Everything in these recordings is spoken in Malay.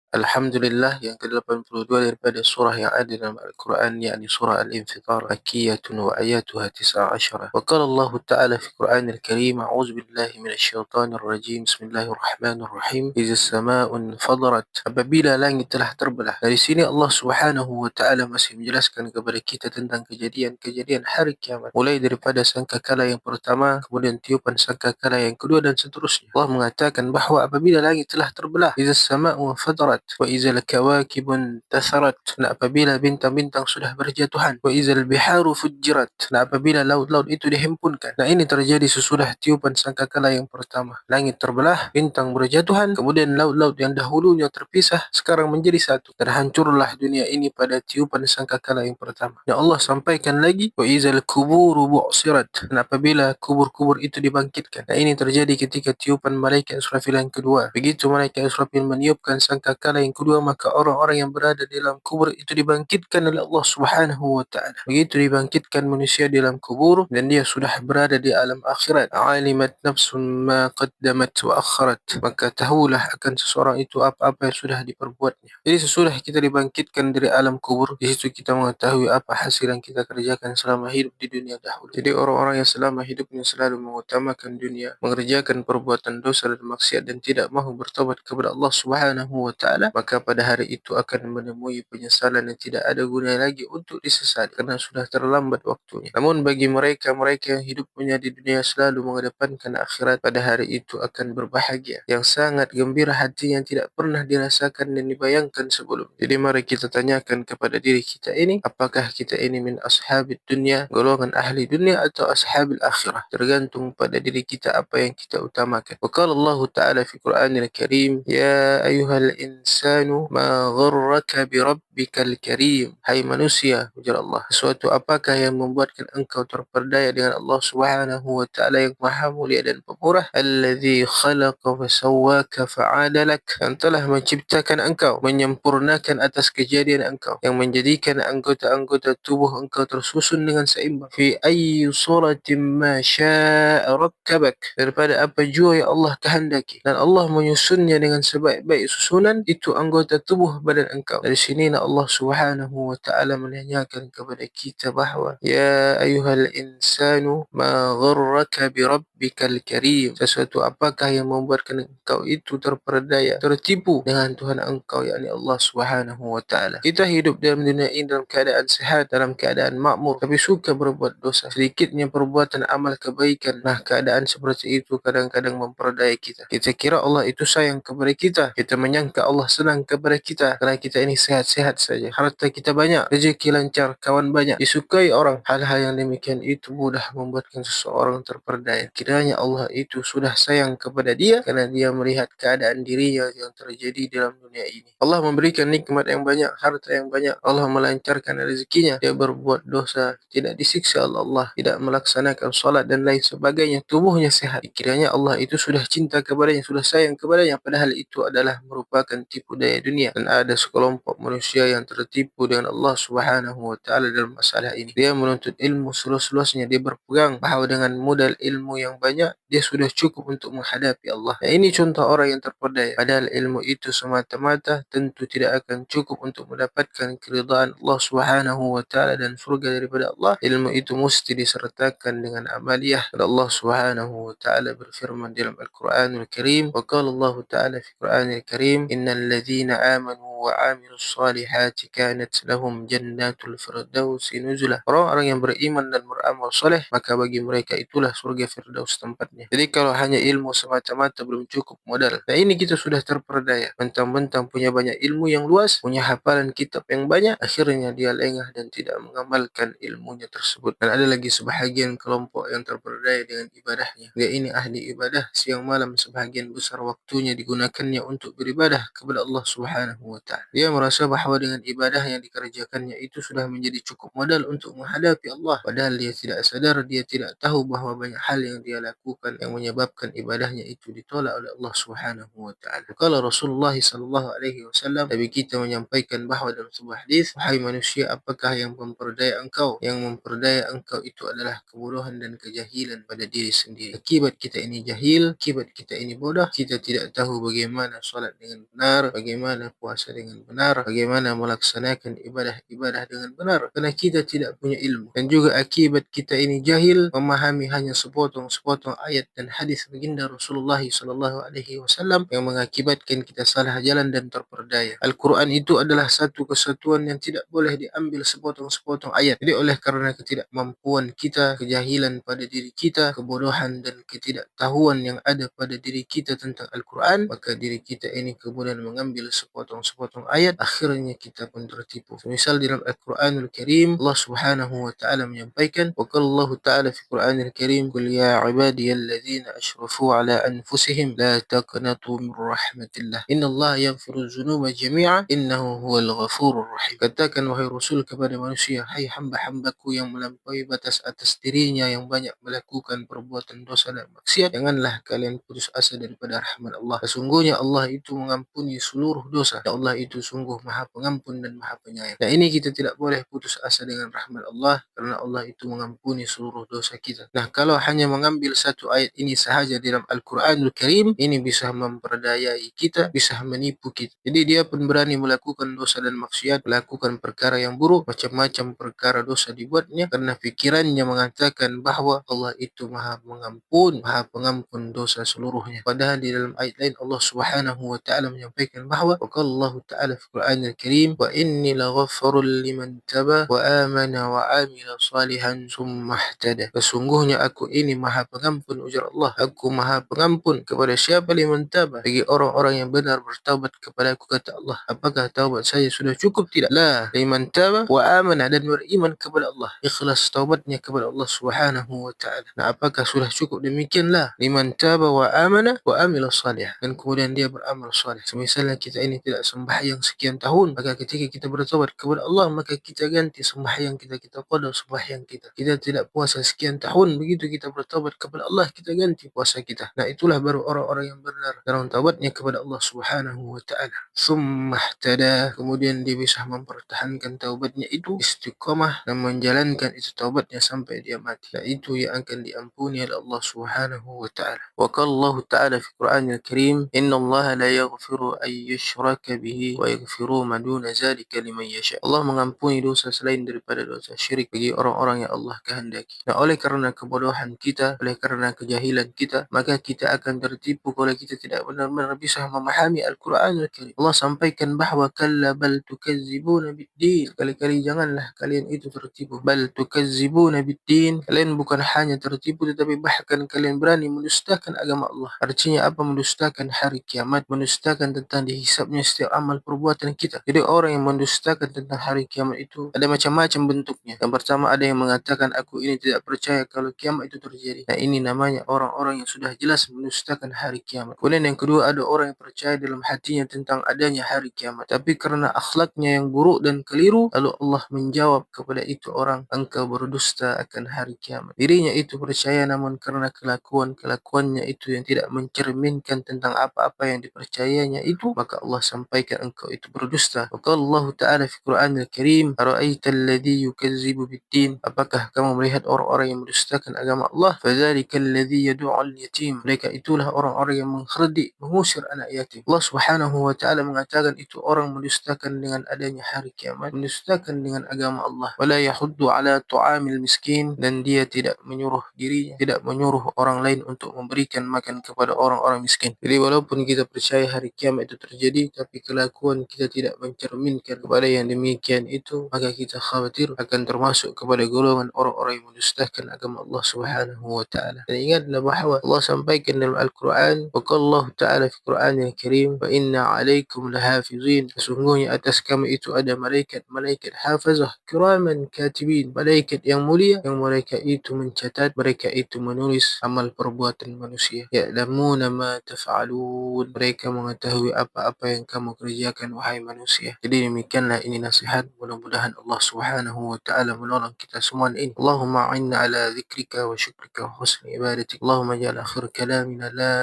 Alhamdulillah yang ke-82 daripada surah yang ada dalam Al-Quran, yakni surah Al-Infitar, makkiyatun wa ayatuha 19. Wa qala Allah Ta'ala fi Quran Al-Karim, a'udzu billahi minasyaitonir rajim. Bismillahirrahmanirrahim. Iza as-sama'u fadarat. Apabila langit telah terbelah. Dari sini Allah Subhanahu wa Ta'ala masih menjelaskan kepada kita tentang kejadian-kejadian hari kiamat. Mulai daripada sangkakala yang pertama, kemudian tiupan sangkakala yang kedua dan seterusnya. Allah mengatakan bahawa apabila langit telah terbelah, iza as-sama'u fadarat wa izal kawakibu intatharat, dan apabila bintang-bintang sudah berjatuhan, wa izal biharu fujjirat, dan apabila laut-laut itu dihimpunkan. Nah, ini terjadi sesudah tiupan sangkakala yang pertama. Langit terbelah, bintang berjatuhan, kemudian laut-laut yang dahulunya terpisah sekarang menjadi satu, dan hancurlah dunia ini pada tiupan sangkakala yang pertama. Ya Allah sampaikan lagi, wa izal kuburu bu'sirat, dan apabila kubur-kubur itu dibangkitkan. Nah, ini terjadi ketika tiupan malaikat Israfil yang kedua. Begitu malaikat Israfil meniupkan sangkakala yang kedua, maka orang-orang yang berada di dalam kubur itu dibangkitkan oleh Allah Subhanahu wa Ta'ala. Begitu dibangkitkan manusia di dalam kubur dan dia sudah berada di alam akhirat. Alimat nafsun ma qaddamat wa akharat, maka tahulah akan seseorang itu apa-apa yang sudah diperbuatnya. Jadi sesudah kita dibangkitkan dari alam kubur, di situ kita mengetahui apa hasil yang kita kerjakan selama hidup di dunia dahulu. Jadi orang-orang yang selama hidupnya selalu mengutamakan dunia, mengerjakan perbuatan dosa dan maksiat dan tidak mahu bertobat kepada Allah Subhanahu wa Ta'ala, maka pada hari itu akan menemui penyesalan yang tidak ada guna lagi untuk disesali karena sudah terlambat waktunya. Namun bagi mereka yang hidupnya di dunia selalu mengedepankan akhirat, pada hari itu akan berbahagia, yang sangat gembira hati yang tidak pernah dirasakan dan dibayangkan sebelum. Jadi mari kita tanyakan kepada diri kita ini, apakah kita ini min ashabid dunia, golongan ahli dunia, atau ashabil akhirah? Tergantung pada diri kita apa yang kita utamakan. Wa qala Allah Ta'ala fi Qur'anil Karim, ya ayyuhal insanu ma gharraka bi rabbikal karim. Hai manusia, ujar Allah, sesuatu apakah yang membuatkan engkau terperdaya dengan Allah Subhanahu wa Ta'ala yang Maha Mulia dan Pemurah? Alladzi khalaqa fa sawwaka fa'adalak, yang telah menciptakan engkau, menyempurnakan atas kejadian engkau, yang menjadikan anggota-anggota tubuh engkau tersusun dengan seimbang. Fi ayyi suratin ma syaa rakkabak, daripada apa jua yang Allah kehendaki, dan Allah menyusunnya dengan sebaik-baik susunan itu anggota tubuh badan engkau. Dari sinilah Allah Subhanahu wa Ta'ala menanyakan kepada kita bahawa ya ayyuhal insanu ma gharraka bi rabbikal karim, sesuatu apakah yang membuatkan engkau itu terperdaya, tertipu dengan Tuhan engkau, yakni Allah Subhanahu wa Ta'ala. Kita hidup dalam dunia ini dalam keadaan sehat, dalam keadaan makmur, tapi suka berbuat dosa. Sedikitnya perbuatan amal kebaikan, nah keadaan seperti itu kadang-kadang memperdaya kita. Kita kira Allah itu sayang kepada kita, kita menyangka Allah senang kepada kita kerana kita ini sehat-sehat saja, harta kita banyak, rezeki lancar, kawan banyak, disukai orang. Hal-hal yang demikian itu mudah membuatkan seseorang terperdaya. Kiranya Allah itu sudah sayang kepada dia kerana dia melihat keadaan dirinya yang terjadi dalam dunia ini. Allah memberikan nikmat yang banyak, harta yang banyak, Allah melancarkan rezekinya, dia berbuat dosa, tidak disiksa oleh Allah, tidak melaksanakan solat dan lain sebagainya, tubuhnya sehat. Kiranya Allah itu sudah cinta kepadanya, sudah sayang kepadanya, padahal itu adalah merupakan tipu daya dunia. Dan ada sekelompok manusia yang tertipu dengan Allah Subhanahu wa Ta'ala dalam masalah ini. Dia menuntut ilmu seluas-luasnya, dia berpegang bahawa dengan modal ilmu yang banyak dia sudah cukup untuk menghadapi Allah. Nah, ini contoh orang yang terperdaya, padahal ilmu itu semata-mata tentu tidak akan cukup untuk mendapatkan keridhaan Allah Subhanahu wa Ta'ala dan surga daripada Allah. Ilmu itu mesti disertakan dengan amaliyah. Dan Allah Subhanahu wa Ta'ala berfirman dalam Al-Quranul Karim, wa qala Allah Ta'ala fi Quranil Karim, innal ladzina amanu wa 'amilus solihati kanat lahum jannatul firdausi nuzula. Orang-orang yang beriman dan beramal soleh, maka bagi mereka itulah surga Firdaus tempatnya. Jadi kalau hanya ilmu semata-mata belum cukup modal. Nah, ini kita sudah terperdaya, mentang-mentang punya banyak ilmu yang luas, punya hafalan kitab yang banyak, akhirnya dia lengah dan tidak mengamalkan ilmunya tersebut. Dan ada lagi sebahagian kelompok yang terperdaya dengan ibadahnya. Dia ini ahli ibadah, siang malam sebahagian besar waktunya digunakannya untuk beribadah kepada Allah Subhanahu wa Ta'ala. Dia merasa bahawa dengan ibadah yang dikerjakannya itu sudah menjadi cukup modal untuk menghadapi Allah. Padahal dia tidak sadar, dia tidak tahu bahawa banyak hal yang dia lakukan yang menyebabkan ibadahnya itu ditolak oleh Allah Subhanahu wa Ta'ala. Kalau Rasulullah sallallahu alaihi wasallam, Nabi kita menyampaikan bahawa dalam sebuah hadis, wahai manusia, apakah yang memperdaya engkau? Yang memperdaya engkau itu adalah kebodohan dan kejahilan pada diri sendiri. Akibat kita ini jahil, akibat kita ini bodoh, kita tidak tahu bagaimana salat dengan benar, bagaimana puasa dengan benar, bagaimana melaksanakan ibadah-ibadah dengan benar, kerana kita tidak punya ilmu. Dan juga akibat kita ini jahil, memahami hanya sepotong-sepotong ayat dan hadis baginda Rasulullah sallallahu alaihi wasallam yang mengakibatkan kita salah jalan dan terperdaya. Al-Quran itu adalah satu kesatuan yang tidak boleh diambil sepotong-sepotong ayat. Jadi oleh kerana ketidakmampuan kita, kejahilan pada diri kita, kebodohan dan ketidaktahuan yang ada pada diri kita tentang Al-Quran, maka diri kita ini kemudian mengambil sepotong-sepotong ayat, akhirnya kita pun tertipu. Misal dalam Al-Quranul Karim, Allah Subhanahu wa Ta'ala menyampaikan, wa qala Allah Ta'ala fi Quranil Karim, qul ya ibadiyalladzina asrafu ala anfusihim la taqnatu min rahmatillah innallaha yaghfiru dzunuba jami'a innahu huwal ghafurur rahim. Katakan wahai Rasul kepada manusia, hai hamba-hambaku yang melampaui batas atas dirinya, yang banyak melakukan perbuatan dosa dan maksiat, janganlah kalian putus asa daripada rahmat Allah. Sesungguhnya Allah itu mengampuni seluruh dosa, dan Allah itu sungguh Maha Pengampun dan Maha Penyayang. Nah, ini kita tidak boleh putus asa dengan rahmat Allah, kerana Allah itu mengampuni seluruh dosa kita. Nah, kalau hanya mengambil satu ayat ini sahaja dalam Al-Quranul Karim, ini bisa memperdayai kita, bisa menipu kita. Jadi dia pun berani melakukan dosa dan maksiat, melakukan perkara yang buruk, macam-macam perkara dosa dibuatnya, karena fikirannya mengatakan bahawa Allah itu Maha Mengampun, Maha Pengampun dosa seluruhnya. Padahal di dalam ayat lain Allah Subhanahu wa Ta'ala menyampaikan bahawa Allah Ta'ala fi Quranil Karim, wa inni laghaffarul liman taba wa amana wa amila salihan summa ihtada. Sesungguhnya aku ini Maha Pengampun, ujar Allah, aku Maha Pengampun kepada siapa? Liman taba, bagi orang-orang yang benar bertaubat kepada aku, kata Allah. Apakah taubat saya sudah cukup? Tidak. La, liman taba wa amana, dan beriman kepada Allah, ikhlas taubatnya kepada Allah Subhanahu wa Ta'ala. Nah, apakah sudah cukup? Demikianlah, liman taba wa amana wa amila salih, dan kemudian dia beramal salih. Semisalnya kita ini tidak sembahyang sekian tahun, maka ketika kita bertaubat kepada Allah, maka kita ganti sembahyang kita, kita qada sembahyang kita. Kita tidak puasa sekian tahun, begitu kita bertaubat kepada Allah, kita ganti puasa kita. Nah, itulah baru orang-orang yang benar dalam taubatnya kepada Allah Subhanahu wa Ta'ala. Summa ihtada, kemudian dia bisa mempertahankan taubatnya itu istiqamah dan menjalankan itu taubatnya sampai dia mati. Nah, itu yang akan diampuni oleh Allah Subhanahu wa Ta'ala. Wa qala Allah Ta'ala fi Quranil Karim, innallaha la yaghfiru an yushraka bihi wa yaghfiru ma duna zalika liman yasha. Allah mengampuni dosa selain daripada dosa syirik bagi orang-orang yang Allah kehendaki. Nah, oleh kerana kebodohan kita, oleh kerana kejahilan kita, maka kita akan tertipu kalau kita tidak benar-benar bisa memahami Al-Quranul Karim. Allah sampaikan bahawa kalla bal tukazzibuna biddin. Kali-kali janganlah kalian itu tertipu. Bal tukazzibuna biddin, kalian bukan hanya tertipu, tetapi bahkan kalian berani mendustakan agama Allah. Artinya apa? Mendustakan hari kiamat, mendustakan tentang dihisapnya setiap amal perbuatan kita. Jadi orang yang mendustakan tentang hari kiamat itu ada macam-macam bentuknya. Yang pertama, ada yang mengatakan aku ini tidak percaya kalau kiamat itu terjadi. Nah, ini namanya orang-orang yang sudah jelas mendustakan hari kiamat. Kemudian yang kedua, ada orang yang percaya dalam hatinya tentang adanya hari kiamat, tapi kerana akhlaknya yang buruk dan keliru, lalu Allah menjawab kepada itu orang, engkau berdusta akan hari kiamat. Dirinya itu percaya, namun kerana kelakuannya itu yang tidak mencerminkan tentang apa-apa yang dipercayanya itu, maka Allah sampaikan engkau itu berdusta. Wa qala Allah Ta'ala fi Quranil Karim, ara'aita alladhi yukazzibu biddin, apakah kamu melihat orang-orang yang mendustakan agama Allah? Fadzalika alladhi yad'ul yatim, mereka itulah orang-orang yang mengherdik, mengusir anak yatim. Allah Subhanahu wa Ta'ala mengatakan itu orang mendustakan dengan adanya hari kiamat, mendustakan dengan agama Allah. Wala yahuddu ala tu'amil miskin, dan dia tidak menyuruh dirinya, tidak menyuruh orang lain untuk memberikan makan kepada orang-orang miskin. Jadi walaupun kita percaya hari kiamat itu terjadi, tapi kelakuan kita tidak mencerminkan kepada yang demikian itu, maka kita khawatir akan termasuk kepada golongan orang-orang yang mendustakan agama Allah Subhanahu wa Ta'ala. Dan ingatlah bahawa Allah sampaikan dalam Al-Quran, wa qala Allah Ta'ala fi Quranil Karim, wa inna 'alaikum lahafizin, sesungguhnya atas kami itu ada malaikat hafazah kiraman katibin, malaikat yang mulia, yang mereka itu mencatat, mereka itu menulis amal perbuatan manusia. Ya'lamuna ma taf'alun, mereka mengetahui apa-apa yang kamu kerjakan. kerjakan wahai manusia. Jadi demikianlah ini nasihat, mudah-mudahan Allah Subhanahu wa taala menolong kita semua ini. Allahumma a'inna ala dzikrika wa syukrika wa husni ibadatik. Allahumma ja'al akhir kalamina la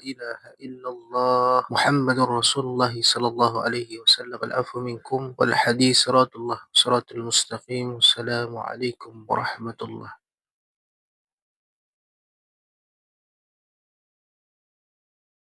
ilaha illallah Muhammadur Rasulullah sallallahu alaihi wasallam. Al-afu minkum wal hadis siratullah siratul mustaqim. Wassalamu alaikum warahmatullahi